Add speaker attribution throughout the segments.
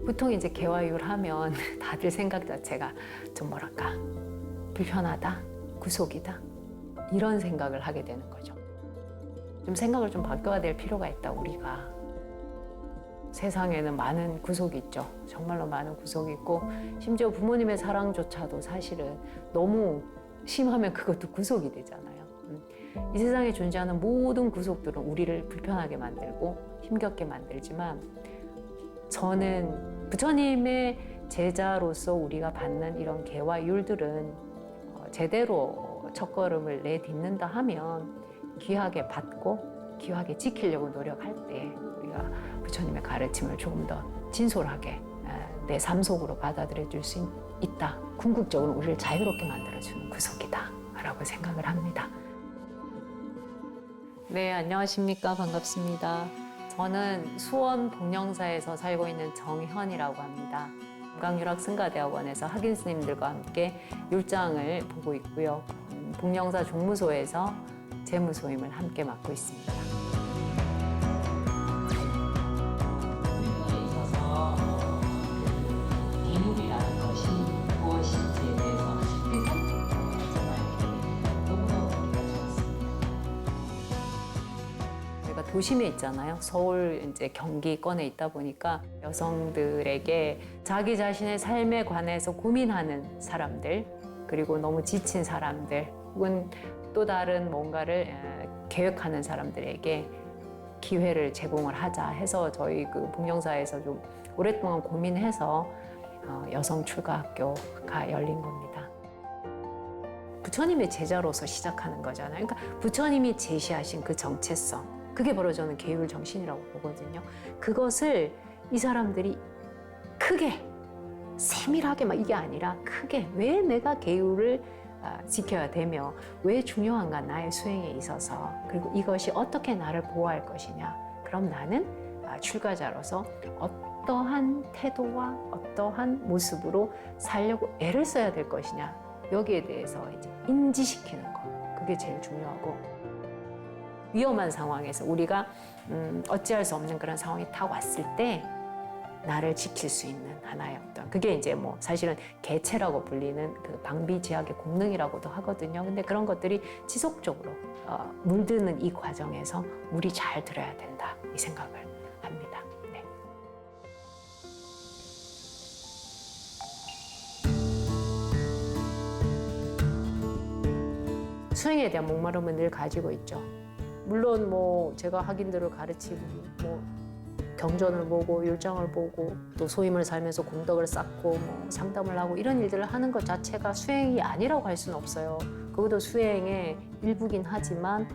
Speaker 1: 보통 이제 개화율 하면 다들 생각 자체가 좀 뭐랄까 불편하다, 구속이다 이런 생각을 하게 되는 거죠. 좀 생각을 좀 바꿔야 될 필요가 있다. 우리가 세상에는 많은 구속이 있죠. 정말로 많은 구속이 있고 심지어 부모님의 사랑조차도 사실은 너무 심하면 그것도 구속이 되잖아요. 이 세상에 존재하는 모든 구속들은 우리를 불편하게 만들고 힘겹게 만들지만 저는 부처님의 제자로서 우리가 받는 이런 개화율들은 제대로 첫걸음을 내딛는다 하면 귀하게 받고 귀하게 지키려고 노력할 때 우리가 부처님의 가르침을 조금 더 진솔하게 내 삶 속으로 받아들여 줄 수 있다. 궁극적으로 우리를 자유롭게 만들어주는 구속이다 라고 생각을 합니다. 네, 안녕하십니까. 반갑습니다. 저는 수원 복령사에서 살고 있는 정현이라고 합니다. 금강유락승가대학원에서 학인 스님들과 함께 율장을 보고 있고요. 복령사 종무소에서 재무소임을 함께 맡고 있습니다. 있어서 대물이라는 것이 무엇인지에 대해서 정말 너무너무 보기가 좋았습니다. 제가 도심에 있잖아요. 서울 이제 경기권에 있다 보니까 여성들에게 자기 자신의 삶에 관해서 고민하는 사람들, 그리고 너무 지친 사람들, 혹은 또 다른 뭔가를 계획하는 사람들에게 기회를 제공을 하자 해서 저희 그 복령사에서 좀 오랫동안 고민해서 여성 출가학교가 열린 겁니다. 부처님의 제자로서 시작하는 거잖아요. 그러니까 부처님이 제시하신 그 정체성, 그게 바로 저는 계율 정신이라고 보거든요. 그것을 이 사람들이 크게 세밀하게 막 이게 아니라 크게 왜 내가 계율을 지켜야 되며 왜 중요한가 나의 수행에 있어서, 그리고 이것이 어떻게 나를 보호할 것이냐, 그럼 나는 출가자로서 어떠한 태도와 어떠한 모습으로 살려고 애를 써야 될 것이냐, 여기에 대해서 이제 인지시키는 거, 그게 제일 중요하고, 위험한 상황에서 우리가 어찌할 수 없는 그런 상황이 딱 왔을 때 나를 지킬 수 있는 하나의 어떤, 그게 이제 뭐 사실은 개체라고 불리는 그 방비제약의 공능이라고도 하거든요. 근데 그런 것들이 지속적으로 물드는 이 과정에서 물이 잘 들어야 된다, 이 생각을 합니다. 네. 수행에 대한 목마름은 늘 가지고 있죠. 물론 뭐 제가 학인들을 가르치고 뭐 경전을 보고 율장을 보고 또 소임을 살면서 공덕을 쌓고 뭐 상담을 하고 이런 일들을 하는 것 자체가 수행이 아니라고 할 수는 없어요. 그것도 수행의 일부긴 하지만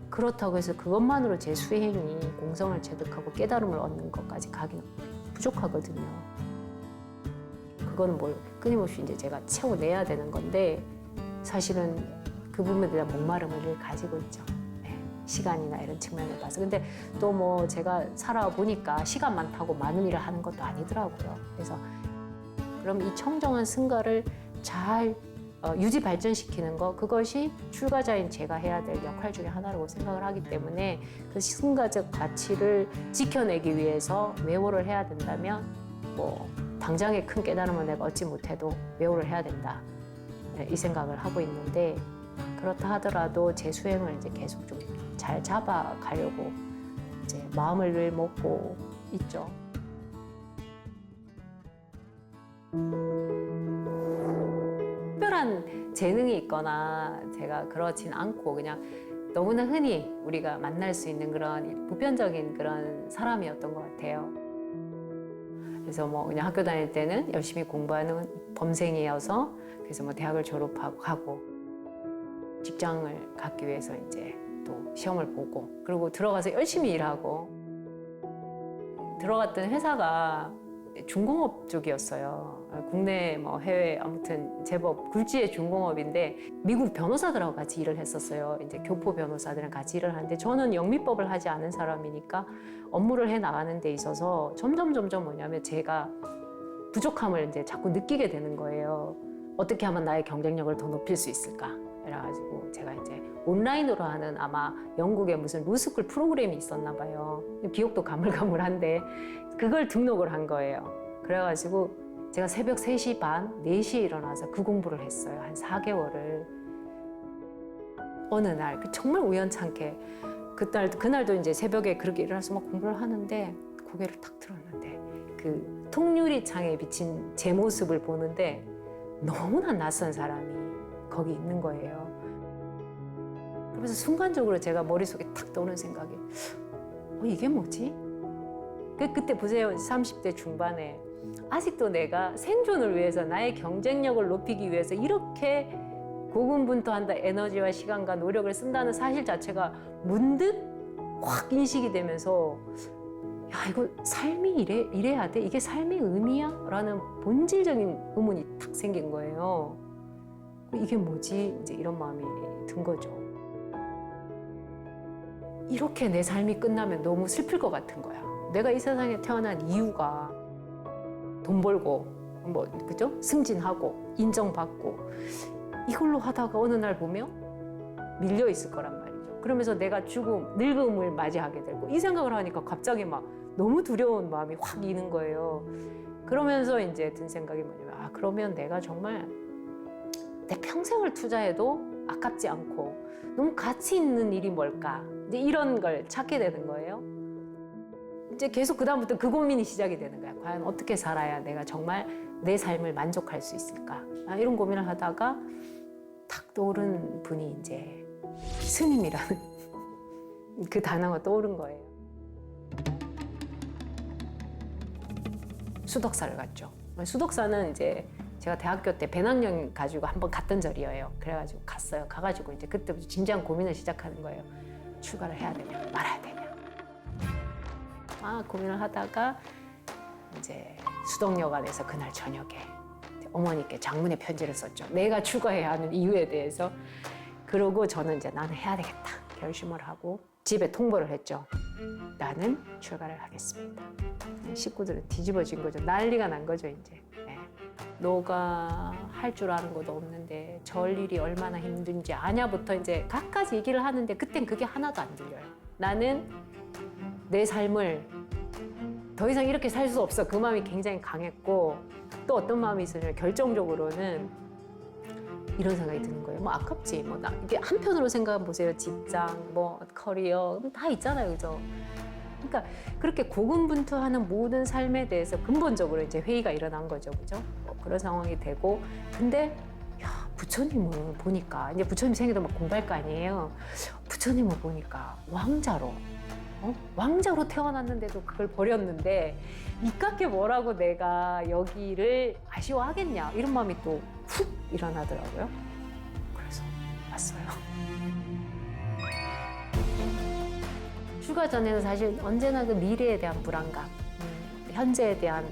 Speaker 1: 그렇다고 해서 그것만으로 제 수행이 공성을 체득하고 깨달음을 얻는 것까지 가기는 부족하거든요. 그건 뭘 끊임없이 이제 제가 채워내야 되는 건데 사실은 그 부분에 대한 목마름을 늘 가지고 있죠. 시간이나 이런 측면을 봐서. 근데 또 뭐 제가 살아보니까 시간 많다고 많은 일을 하는 것도 아니더라고요. 그래서 그럼 이 청정한 승가를 잘 유지 발전시키는 거, 그것이 출가자인 제가 해야 될 역할 중에 하나라고 생각을 하기 때문에 그 승가적 가치를 지켜내기 위해서 외호를 해야 된다면 뭐 당장의 큰 깨달음을 내가 얻지 못해도 외호를 해야 된다, 이 생각을 하고 있는데, 그렇다 하더라도 제 수행을 이제 계속 좀 잘 잡아가려고 이제 마음을 늘 먹고 있죠. 특별한 재능이 있거나 제가 그렇진 않고 그냥 너무나 흔히 우리가 만날 수 있는 그런 보편적인 그런 사람이었던 것 같아요. 그래서 뭐 그냥 학교 다닐 때는 열심히 공부하는 범생이어서 그래서 뭐 대학을 졸업하고 가고 직장을 갖기 위해서 이제 또 시험을 보고 그리고 들어가서 열심히 일하고, 들어갔던 회사가 중공업 쪽이었어요. 국내 뭐 해외 아무튼 제법 굴지의 중공업인데 미국 변호사들하고 같이 일을 했었어요. 이제 교포 변호사들이랑 같이 일을 하는데 저는 영미법을 하지 않은 사람이니까 업무를 해 나가는 데 있어서 점점 뭐냐면 제가 부족함을 이제 자꾸 느끼게 되는 거예요. 어떻게 하면 나의 경쟁력을 더 높일 수 있을까? 그래가지고 제가 이제 온라인으로 하는 아마 영국에 무슨 로스쿨 프로그램이 있었나 봐요. 기억도 가물가물한데 그걸 등록을 한 거예요. 그래가지고 제가 새벽 3시 반, 4시에 일어나서 그 공부를 했어요. 한 4개월을. 어느 날 정말 우연찮게 그날도 이제 새벽에 그렇게 일어나서 막 공부를 하는데 고개를 탁 들었는데 그 통유리 창에 비친 제 모습을 보는데 너무나 낯선 사람이 거기 있는 거예요. 그래서 순간적으로 제가 머릿속에 탁 떠오르는 생각이 이게 뭐지? 그때 보세요. 30대 중반에 아직도 내가 생존을 위해서 나의 경쟁력을 높이기 위해서 이렇게 고군분투한다 에너지와 시간과 노력을 쓴다는 사실 자체가 문득 확 인식이 되면서 야 이거 삶이 이래야 돼? 이게 삶의 의미야? 라는 본질적인 의문이 탁 생긴 거예요. 이게 뭐지? 이제 이런 마음이 든 거죠. 이렇게 내 삶이 끝나면 너무 슬플 것 같은 거야. 내가 이 세상에 태어난 이유가 돈 벌고 뭐 그죠? 승진하고 인정받고 이걸로 하다가 어느 날 보면 밀려 있을 거란 말이죠. 그러면서 내가 늙음을 맞이하게 되고 이 생각을 하니까 갑자기 막 너무 두려운 마음이 확 이는 거예요. 그러면서 이제 든 생각이 뭐냐면 그러면 내가 정말 내 평생을 투자해도 아깝지 않고 너무 가치 있는 일이 뭘까? 이제 이런 걸 찾게 되는 거예요. 이제 계속 그다음부터 그 고민이 시작이 되는 거야. 과연 어떻게 살아야 내가 정말 내 삶을 만족할 수 있을까? 이런 고민을 하다가 탁 떠오른 분이 이제 스님이라는 그 단어가 떠오른 거예요. 수덕사를 갔죠. 수덕사는 이제 제가 대학교 때 배낭여행 가지고 한번 갔던 절이에요. 그래가지고 갔어요. 가가지고 이제 그때부터 진지한 고민을 시작하는 거예요. 출가를 해야 되냐, 말아야 되냐. 고민을 하다가 이제 수덕여관에서 그날 저녁에 어머니께 장문의 편지를 썼죠. 내가 출가해야 하는 이유에 대해서. 그러고 저는 이제 나는 해야 되겠다 결심을 하고 집에 통보를 했죠. 나는 출가를 하겠습니다. 식구들은 뒤집어진 거죠. 난리가 난 거죠 이제. 너가 할 줄 아는 것도 없는데 절 일이 얼마나 힘든지 아냐부터 이제 갖가지 얘기를 하는데 그땐 그게 하나도 안 들려요. 나는 내 삶을 더 이상 이렇게 살 수 없어. 그 마음이 굉장히 강했고 또 어떤 마음이 있었냐면 결정적으로는 이런 생각이 드는 거예요. 뭐 아깝지. 이게 한편으로 생각해 보세요. 직장, 뭐 커리어 다 있잖아요, 그죠? 그러니까 그렇게 고군분투하는 모든 삶에 대해서 근본적으로 이제 회의가 일어난 거죠, 그죠? 그런 상황이 되고 근데 부처님을 보니까 이제 부처님 생애도 막 공부할 거 아니에요. 부처님을 보니까 왕자로 태어났는데도 그걸 버렸는데 이깟게 뭐라고 내가 여기를 아쉬워하겠냐 이런 마음이 또 훅 일어나더라고요. 그래서 왔어요. 출가 전에는 사실 언제나 그 미래에 대한 불안감, 현재에 대한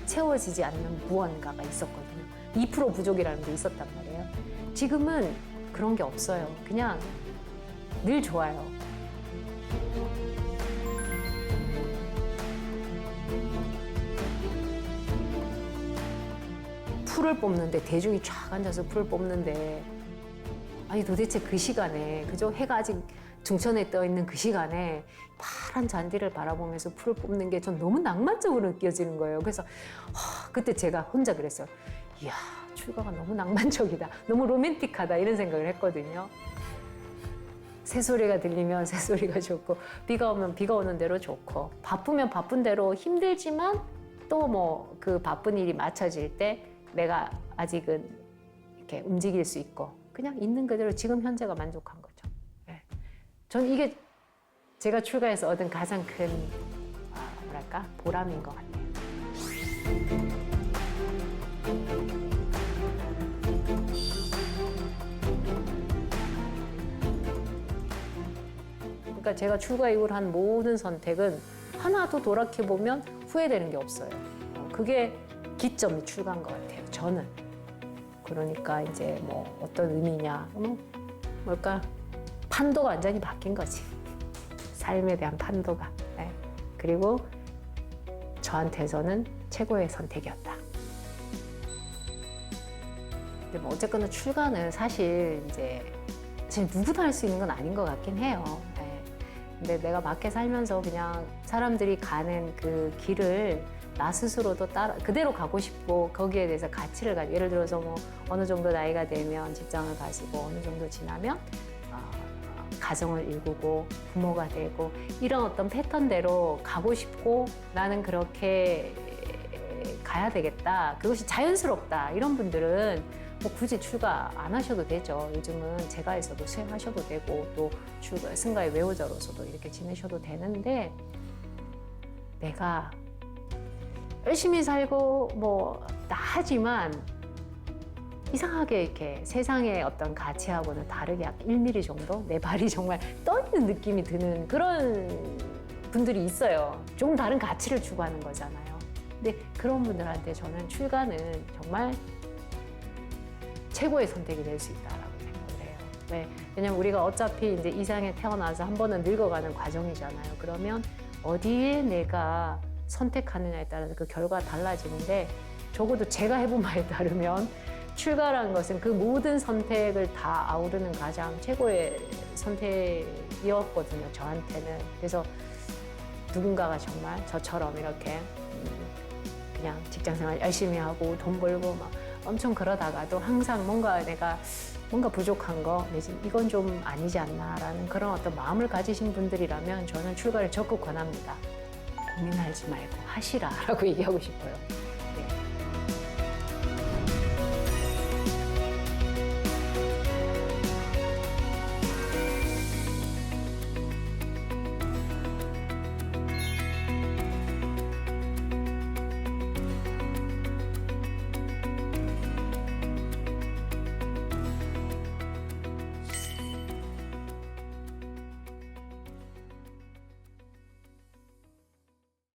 Speaker 1: 채워지지 않는 무언가가 있었거든요. 2% 부족이라는 게 있었단 말이에요. 지금은 그런 게 없어요. 그냥 늘 좋아요. 풀을 뽑는데 대중이 쫙 앉아서 풀을 뽑는데 아니 도대체 그 시간에 그죠? 해가 아직 중천에 떠 있는 그 시간에 파란 잔디를 바라보면서 풀을 뽑는 게 전 너무 낭만적으로 느껴지는 거예요. 그래서 그때 제가 혼자 그랬어요. 이야 출가가 너무 낭만적이다. 너무 로맨틱하다 이런 생각을 했거든요. 새소리가 들리면 새소리가 좋고 비가 오면 비가 오는 대로 좋고 바쁘면 바쁜 대로 힘들지만 또 뭐 그 바쁜 일이 맞춰질 때 내가 아직은 이렇게 움직일 수 있고 그냥 있는 그대로 지금 현재가 만족한 거죠. 네. 전 이게 제가 출가해서 얻은 가장 큰 보람인 것 같아요. 그러니까 제가 출가 이후로 한 모든 선택은 하나도 돌이켜보면 후회되는 게 없어요. 그게 기점이 출가인 것 같아요. 저는. 그러니까 이제 뭐 어떤 의미냐, 판도가 완전히 바뀐 거지. 삶에 대한 판도가. 네. 그리고 저한테서는 최고의 선택이었다. 근데 뭐 어쨌거나 출가는 사실 이제 누구나 할 수 있는 건 아닌 것 같긴 해요. 네. 근데 내가 밖에 살면서 그냥 사람들이 가는 그 길을 나 스스로도 따라 그대로 가고 싶고 거기에 대해서 가치를 가지고 예를 들어서 뭐 어느 정도 나이가 되면 직장을 가지고 어느 정도 지나면 가정을 일구고 부모가 되고 이런 어떤 패턴대로 가고 싶고 나는 그렇게 가야 되겠다. 그것이 자연스럽다. 이런 분들은 뭐 굳이 출가 안 하셔도 되죠. 요즘은 재가에서도 수행하셔도 되고 또 출가 승가의 외호자로서도 이렇게 지내셔도 되는데 내가 열심히 살고 뭐 다 하지만 이상하게 이렇게 세상의 어떤 가치하고는 다르게 약 1mm 정도 내 발이 정말 떠 있는 느낌이 드는 그런 분들이 있어요. 조금 다른 가치를 추구하는 거잖아요. 근데 그런 분들한테 저는 출가는 정말 최고의 선택이 될 수 있다라고 생각을 해요. 네. 왜냐면 우리가 어차피 이제 이 세상에 태어나서 한 번은 늙어가는 과정이잖아요. 그러면 어디에 내가 선택하느냐에 따라서 그 결과가 달라지는데 적어도 제가 해본 바에 따르면 출가라는 것은 그 모든 선택을 다 아우르는 가장 최고의 선택이었거든요, 저한테는. 그래서 누군가가 정말 저처럼 이렇게 그냥 직장생활 열심히 하고 돈 벌고 막 엄청 그러다가도 항상 내가 뭔가 부족한 거, 내지 이건 좀 아니지 않나라는 그런 어떤 마음을 가지신 분들이라면 저는 출가를 적극 권합니다. 고민하지 말고 하시라라고 얘기하고 싶어요.